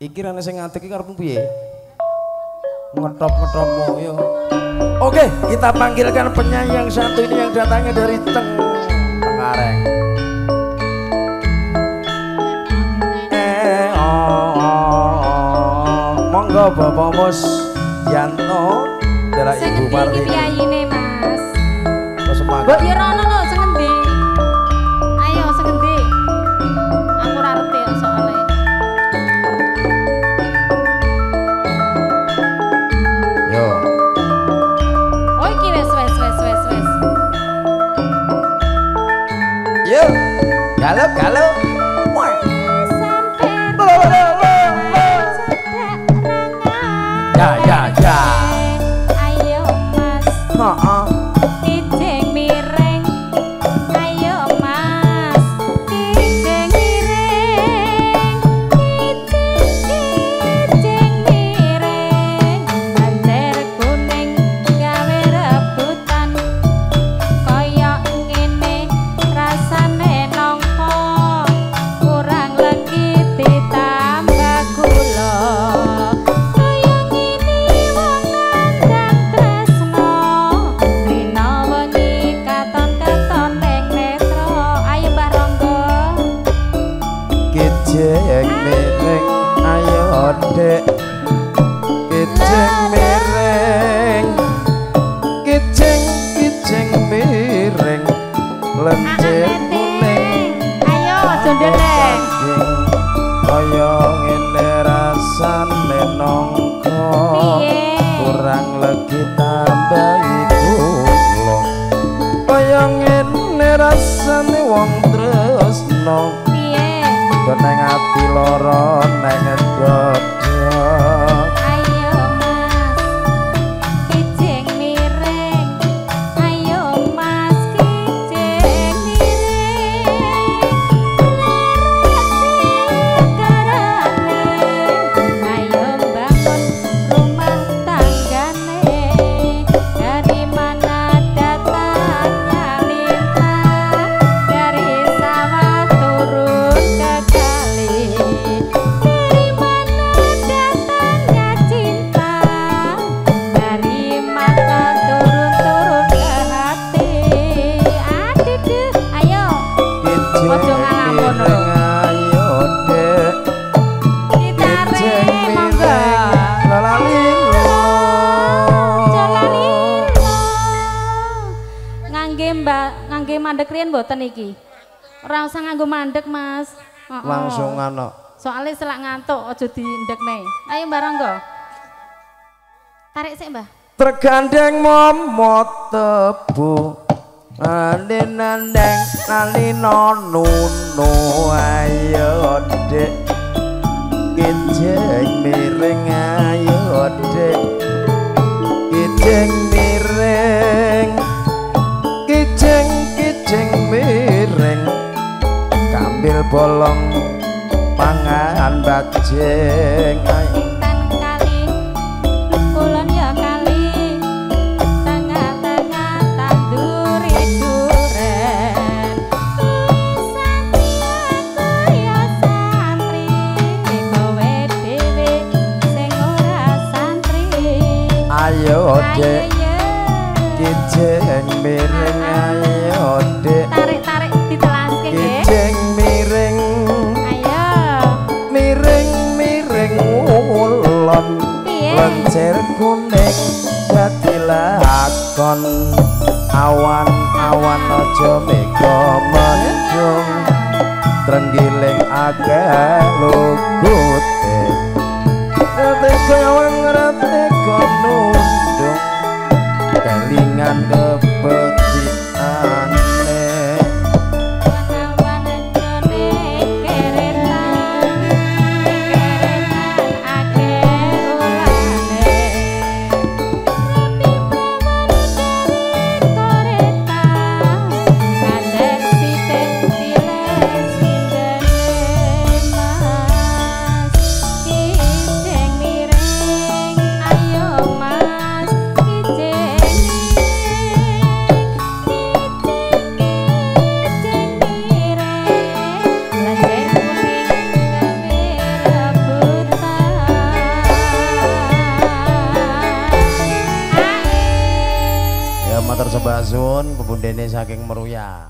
Iki rene sing ngadeg iki karepmu piye? Ngetop-ngetopmu yo. Oke, kita panggilkan penyanyi yang satu ini yang datangnya dari Tengkareng. Monggo Bapak Mus Yanto dari Ibu Martini. Sing endi iki Mas? Semangat. Mbok yo rono lho sing endi? Ayo sing endi? Aku ora ngerti soalnya. Yo. Oh iki wes. Yo. Galup. Ya. Ayo Mas. Heeh. Kijing miring. Ayo Mas. Kijing miring. Kijing miring. Banter kuning gawe rebutan. Kaya ngene rasane nongko. Kurang legi ditambah gula. Kijing miring ayo Dek. Kijing miring. Kijing miring. Lenjer kuning. Ayo aja ndeleng. Kaya ngene rasane nongko. Piye? Kurang legi tambahi gula. Kaya ngene rasane wong tresno. Neng ati loro neng dodo. Ayo Mas kijing miring. Ayo Mas kijing miring. Garane. Ayo bangun rumah tanggane. Dari mana datangnya lintah? Dari sawah turun ke kali. Dari mana datangnya cinta? Dari mata turun ke hati. Aduh, ayo. Ojo ngalamun lho. Ayo Dek. Gitare monggo. Lalalilo. Ngangge mandek riyen mboten iki. Ora usah nganggo mandek, Mas. Langsung ana. Soalnya selak ngantuk aja diindekne. Ayo barang go. Tarik sik, Mbah. Tergandeng momot tebu. Nandeng nalino nunu. Ayo Dek. Kijing miring ayo Dek. Kijing miring. Kijing miring. Kambil bolong pangan bajing. Intan kali, kulon ya kali. Tengah-tengah tanduri duren. Santri aku ya santri. Kowe dhewe sing ora santri. Ayo Dek. Ayo ya. Kijing miring ayo Dek. Tarik ditelaske nggih. Kijing miring. Ayo. Miring ulon. Piye? Lenjer kuning dadi lakon. Awan aja mega mendung. Trenggiling akeh lugute. Rete kaya nundung. Kelingan kepetiane. Wana-wana jone keretan. Keretan akeh ulane. Rapi prawan dari koreta. Kandek sithik dileh sindene Mas. Kijing miring ayo Mas. Kijing miring. Mbah Sun pepundene saking Meruya.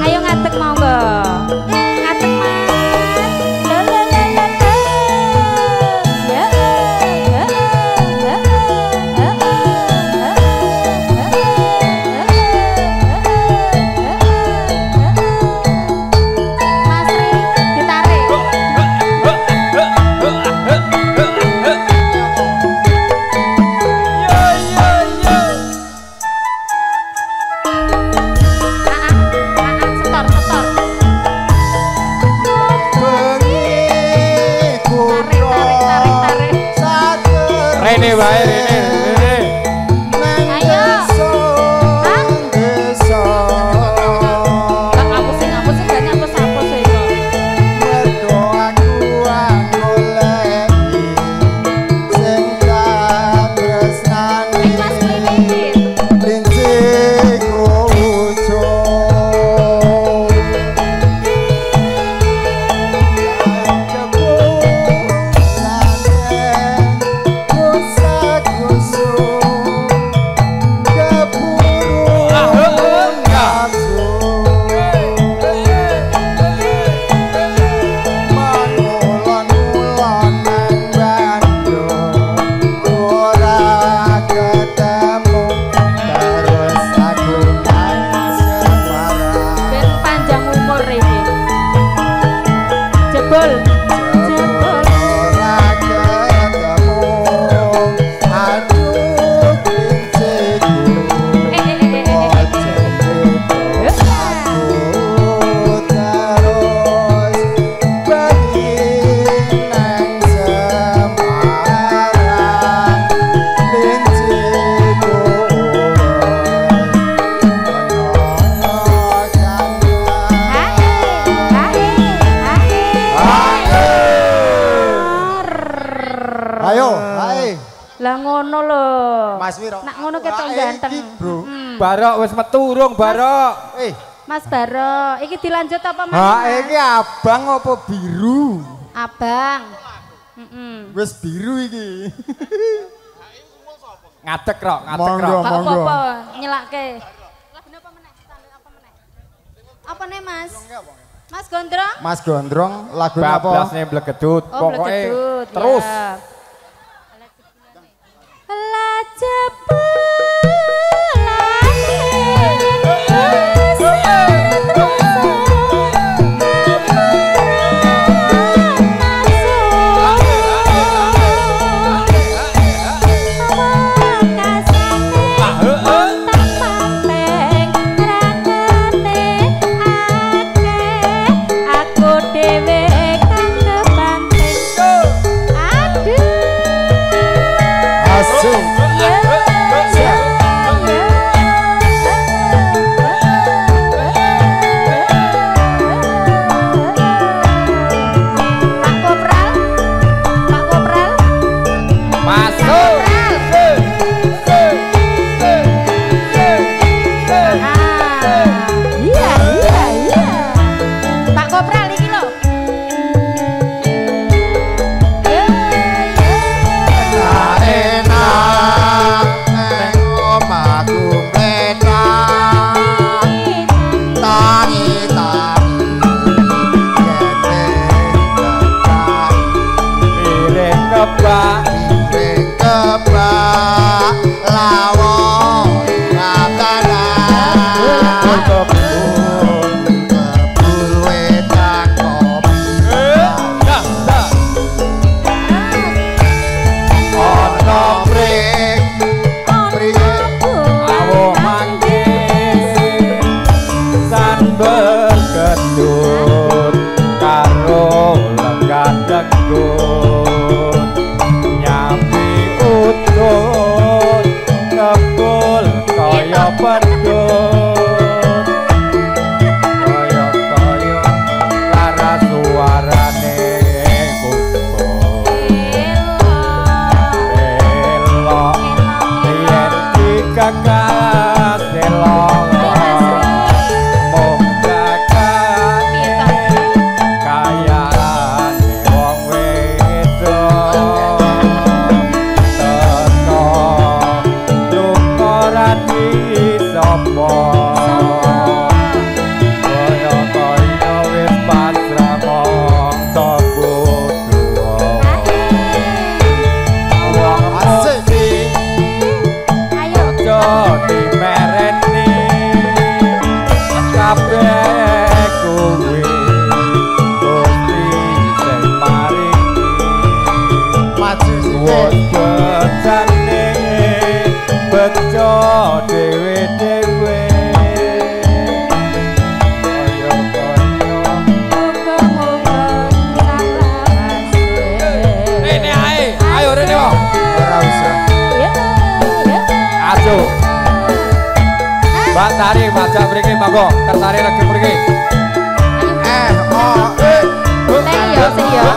Ayo ngadeg monggo. Ngadeg Mas. Rene wae Rene. Ayo. Hah? Tak ngapus gak nyapus itu. Mas Kliwit. Sak Lah ngono lho. Mas Wiro. Nak ngono ketok ganteng. Bro. Barok wis metu urung Barok. Mas Barok, iki dilanjut apa Mas? Ha iki abang apa biru? Abang. Wis biru iki. Ngadeg rok, ngadeg Monggo, rok. Gak monggo. apa-apa, nyelake. Lagune apa meneh? Standar apa meneh? Apa nih Mas? Mas Gondrong? Mas Gondrong lagu apa? Bablasnya blegedut. Oh, Pokoknya blegedut, terus. ya. Mbak Tari, baca mriki monggo, kertari lagi mriki. Sing yo.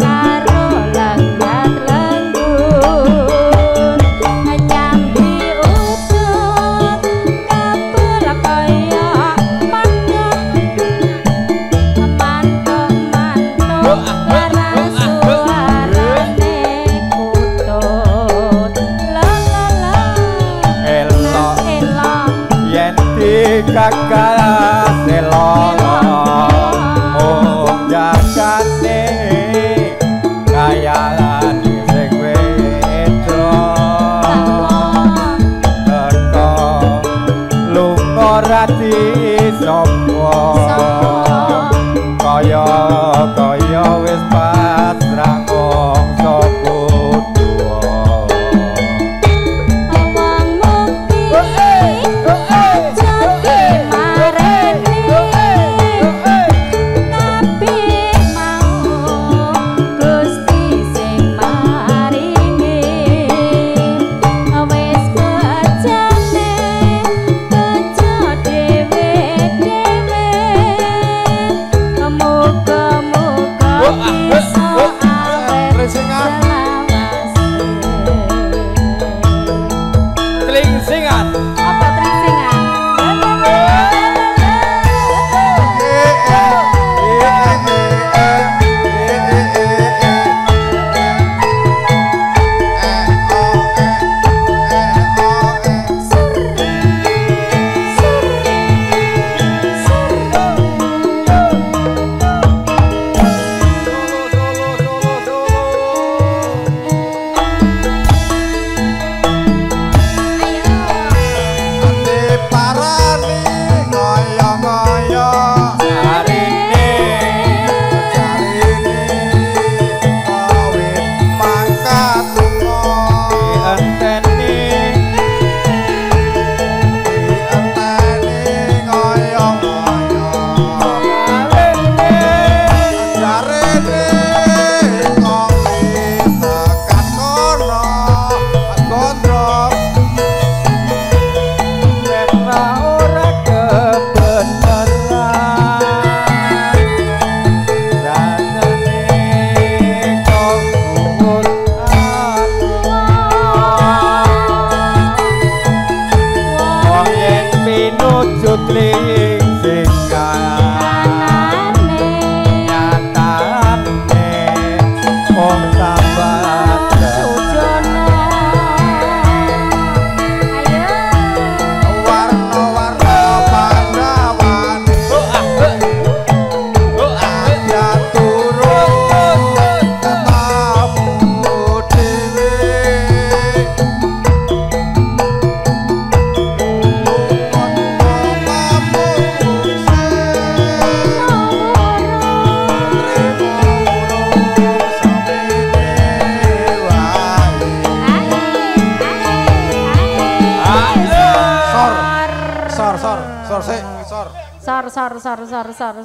Karo langgar gagal selolo mung jagane kayalan sing wedo teko lunga rati sapa kaya wis pasrah mongso kuduwa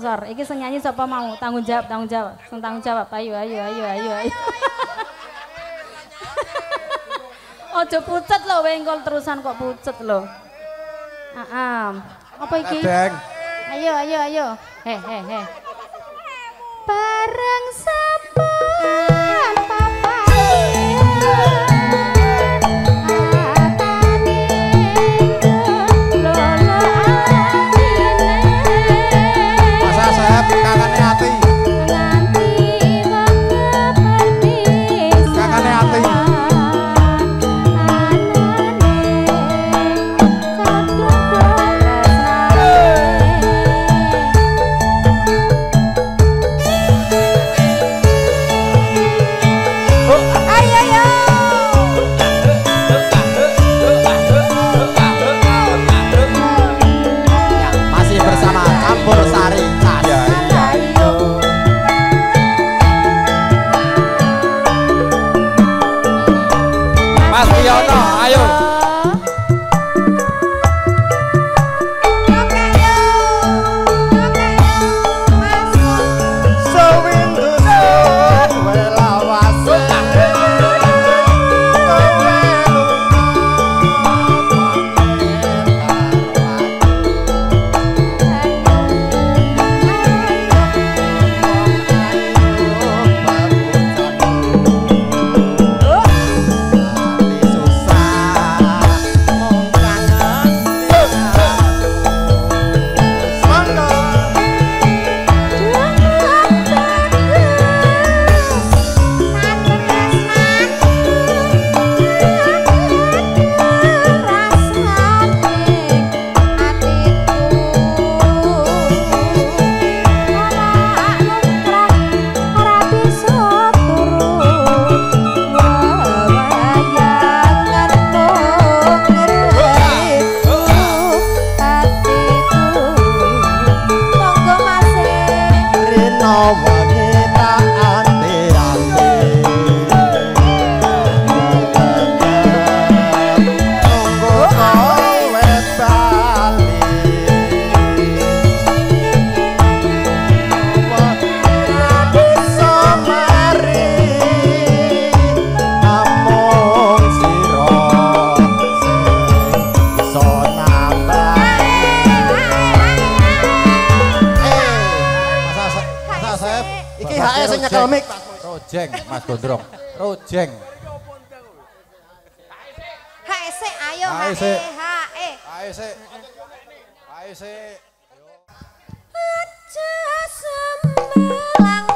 Sor. Iki sing nyanyi sapa mau? Tanggung jawab. Sing tanggung jawab. Ayo. Ojo pucet lho, wengkol terusan kok pucet lho. Apa iki? Ayo. He. Bareng sapan papa. susah mik. Rojeng Mas Gondrong. Rojeng. Hae sik, ayo Hae hae, sik. hae. Ayo sik. Ayo sik. Aja sembelang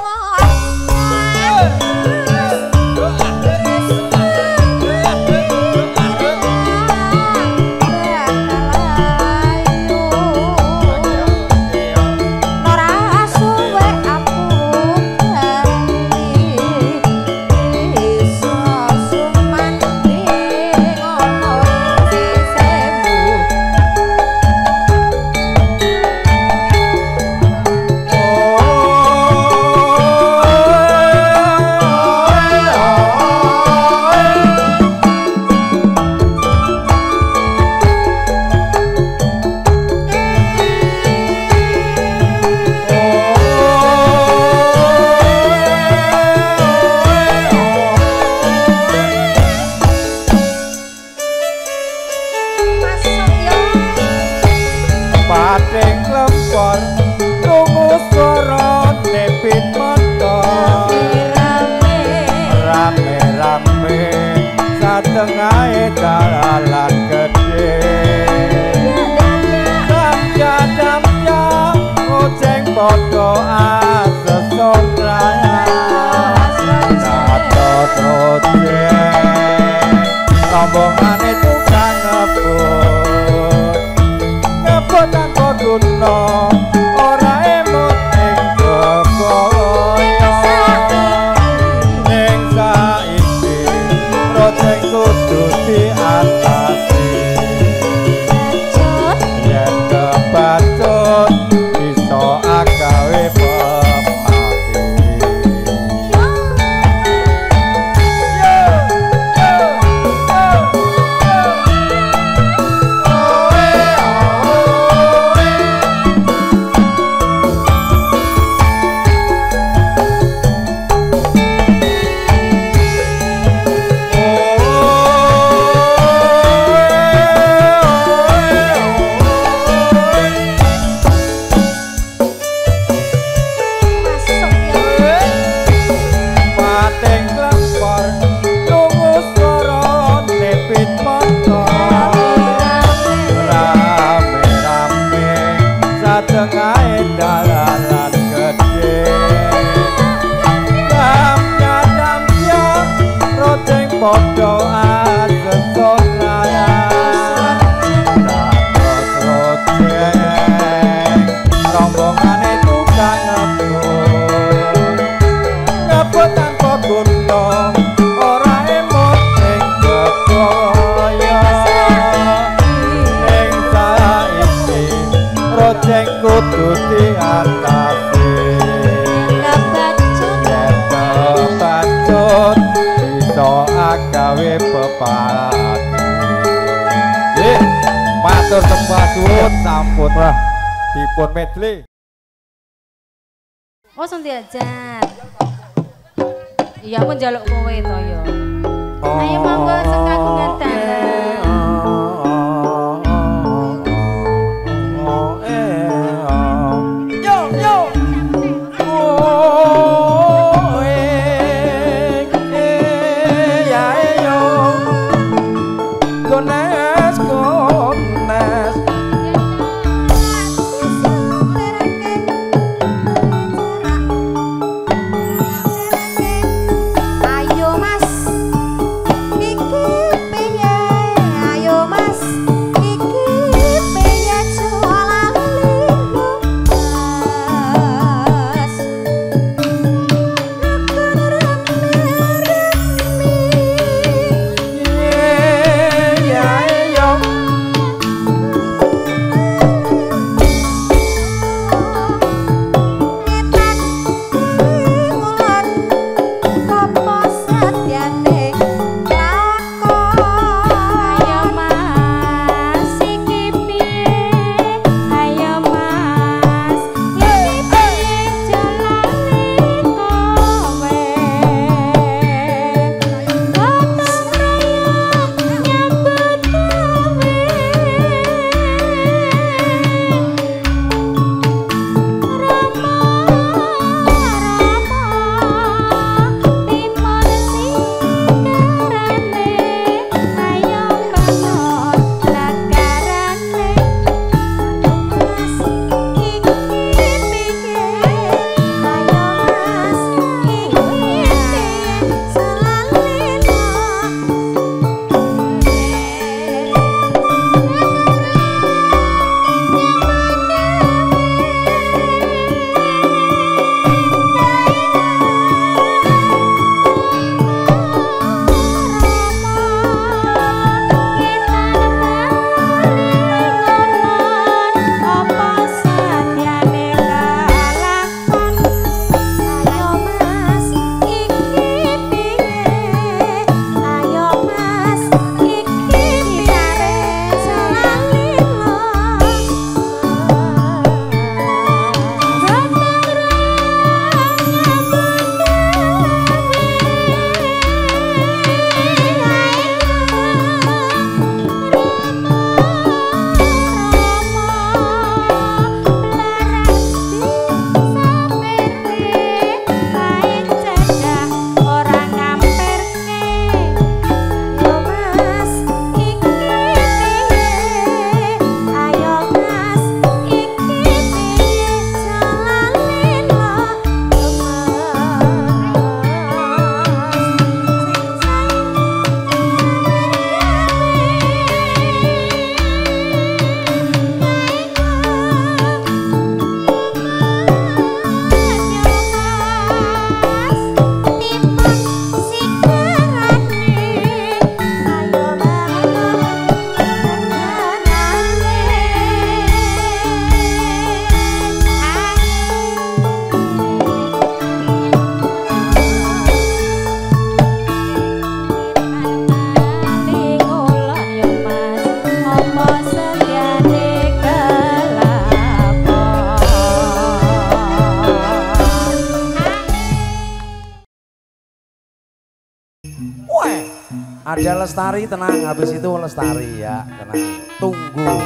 tengah dalan gede damja ojeng podo asesonraya nato rojeng rombongane tukang ngebut tanpa guna ora emut ing boyo ning saiki rojeng kudu diatasi yen kebacut iso agawe pepati podo asesonraya dados rojeng rombongane tukang ngebut tanpa guna ora emut ing boyo ning saiki rojeng kudu diatasi kebacut iso agawe pepati. Nggih, matur sembah suwun sampun dipun medley. Oh, Suntiajan. Iya, aku njaluk kowe to ya. Ayo monggo sekagungan dalan. Ayo Mas. Ada Lestari, tenang. Habis itu Lestari ya, tenang. Tunggu.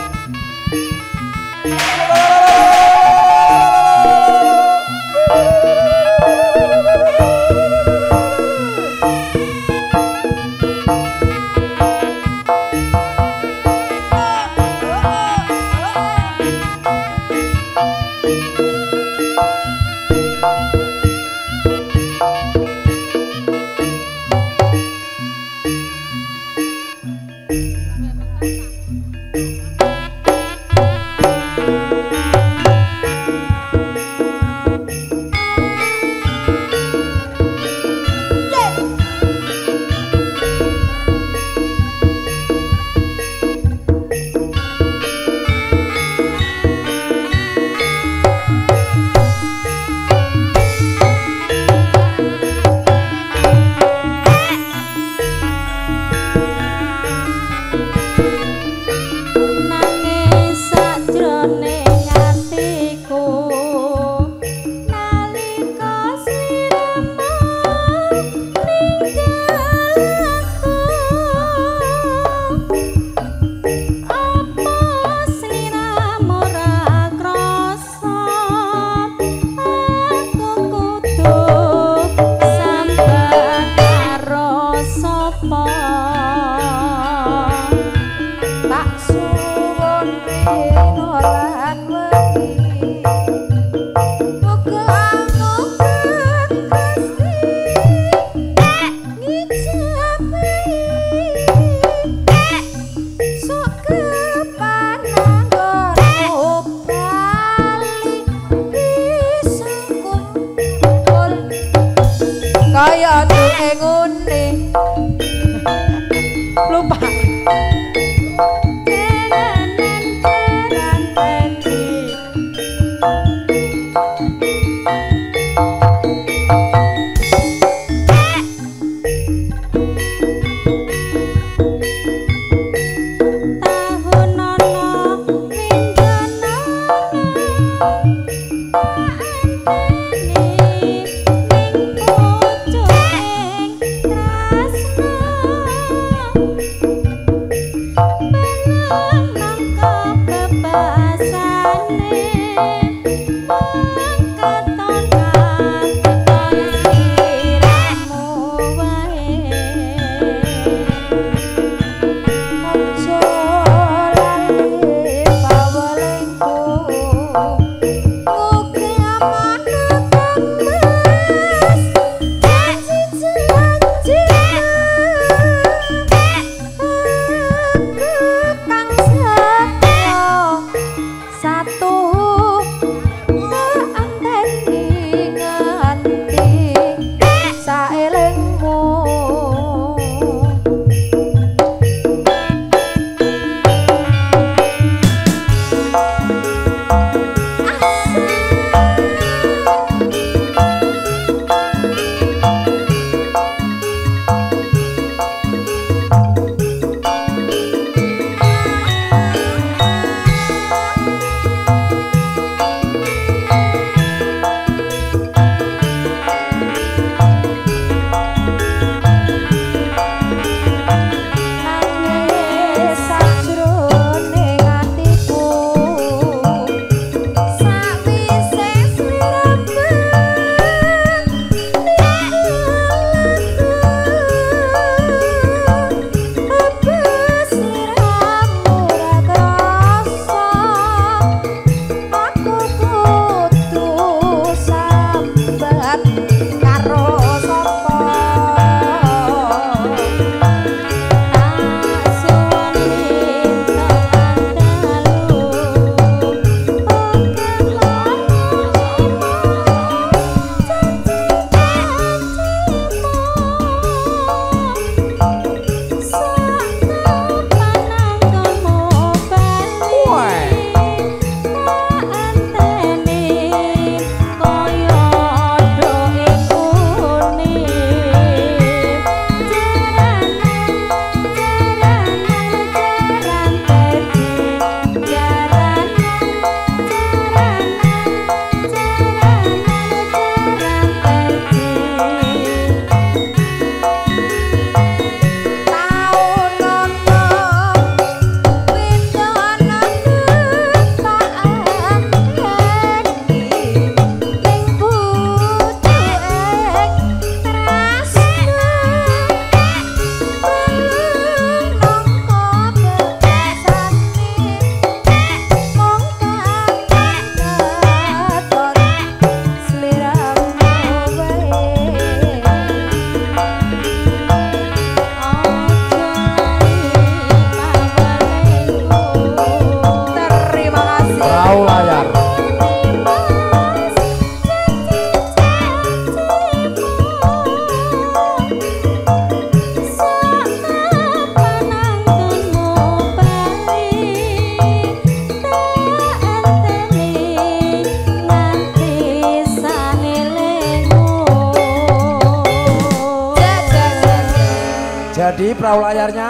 jadi perahu layarnya.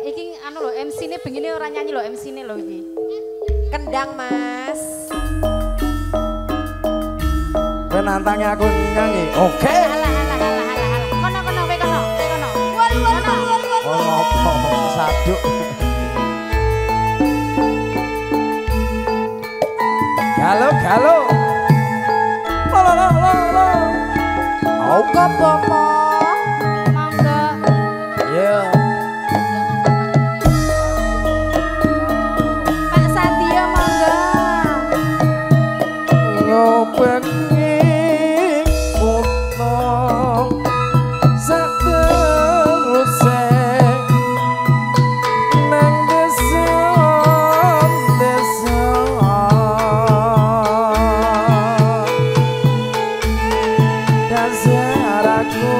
Iki anu lho, MC ini begini orang nyanyi lho, MC ini lho iki. Kendang Mas. Penantangnya aku nyanyi. Oke. Kono kono. Oh, saduk. Galo. Lo. Oke, Bopo. Monggo. Yeah. Pak Satio monggo. Ngobengi kutha sateruse nang desa dasar aku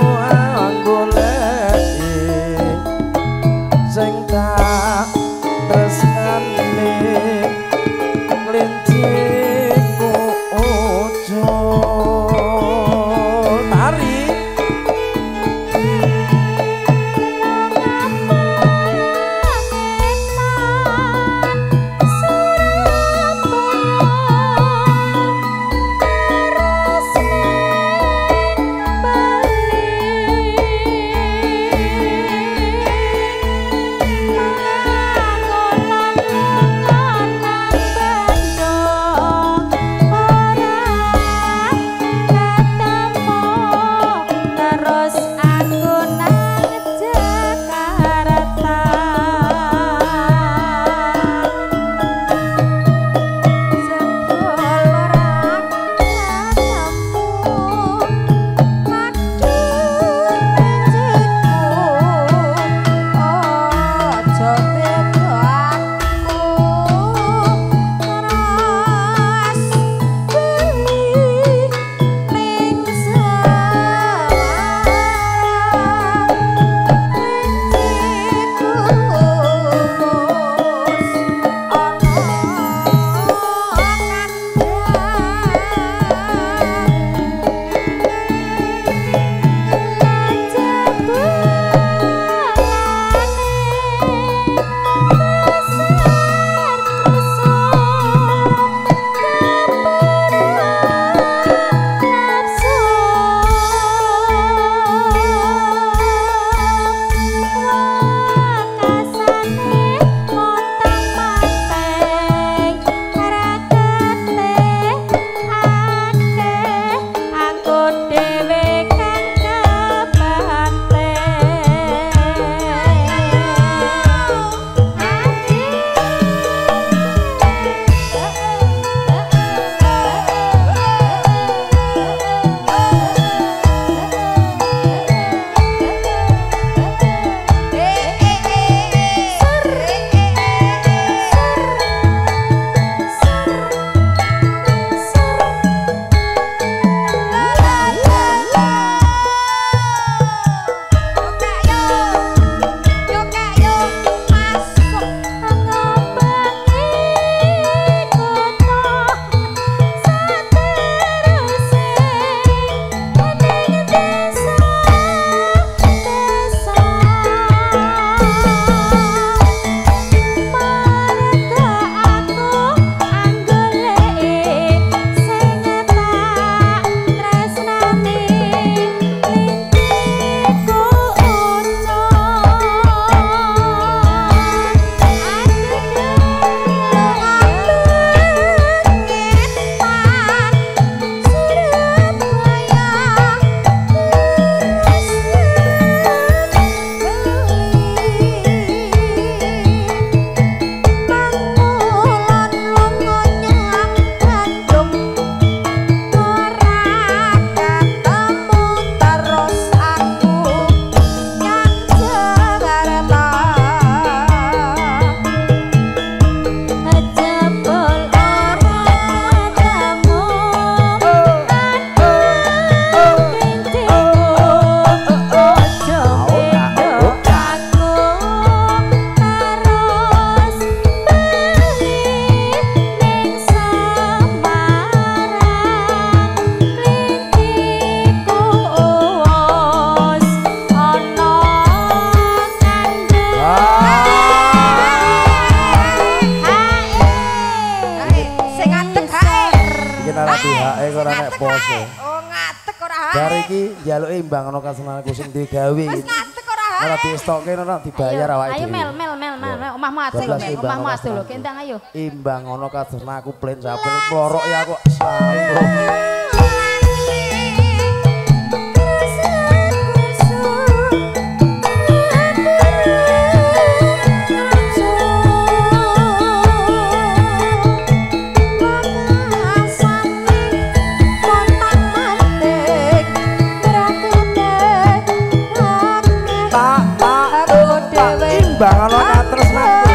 apa sih? Oh ngatek ora hae. Bar iki njaluke imbangno kasenanku sing digawe. Wis ngatek ora hae. Ora distokke ora dibayar awake Ayo dhewe. mel. Omahmu asih lho, Mel. Omahmu asih lho. Kentang ayo. Imbang ngono kasenanku plen saben plorok ya kok sambung. Bangono katresnaku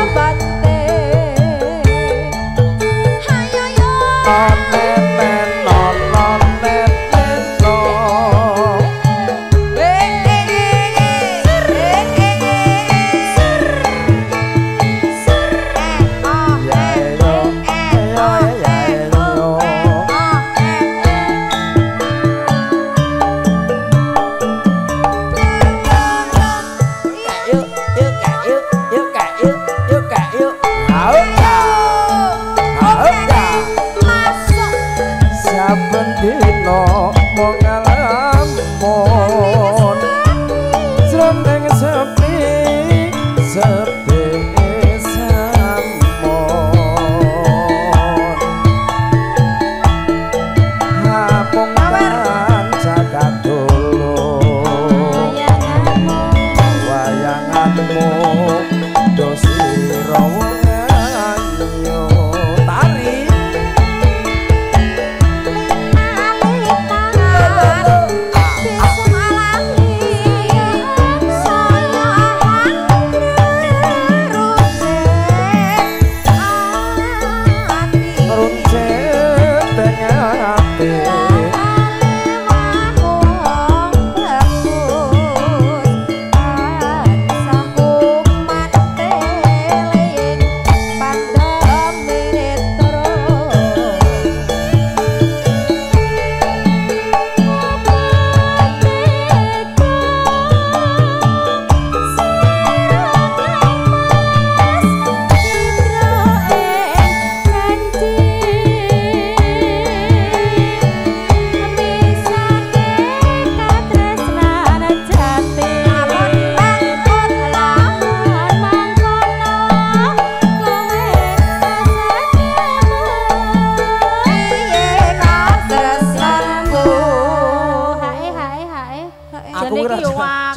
Hayo yo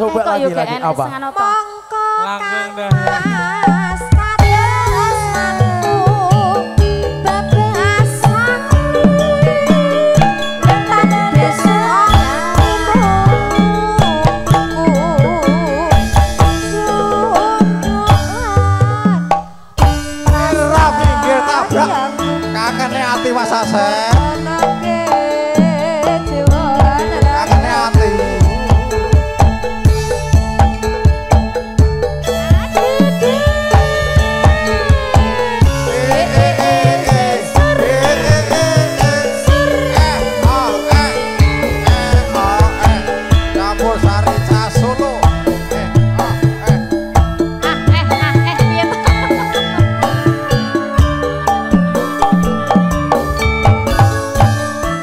Coba lagi apa? Mongko Langgeng dah. Mas kadesku bebasan Lentan desa Ora pinggir tabrak kakene ati wasase. Kakene ati. Campur sari cas Solo.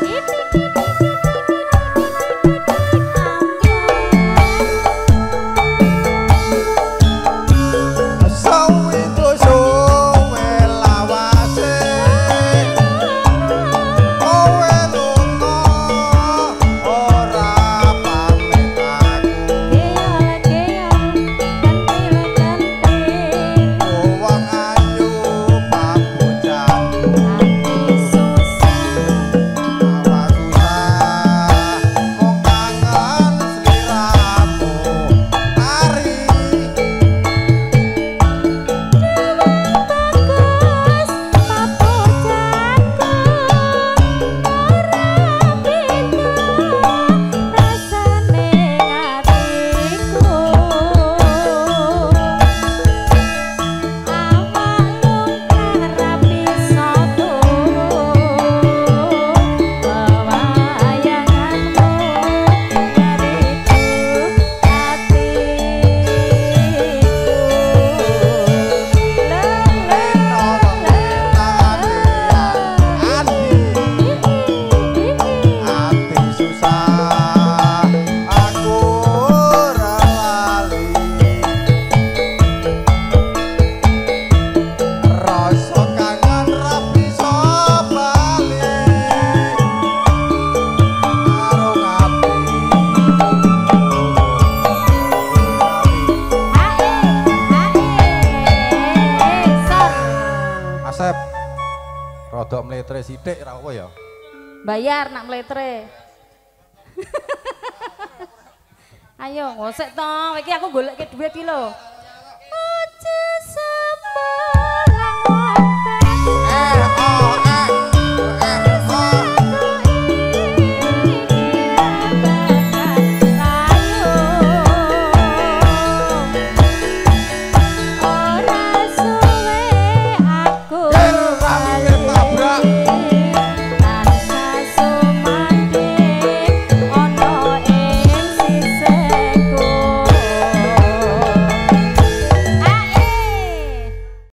Piye to? Yeah. Rodok mletre sithik ra apa ya? Bayar nak meletre. Ayo, ngosek to. Iki aku goleke dhuwit iki lho.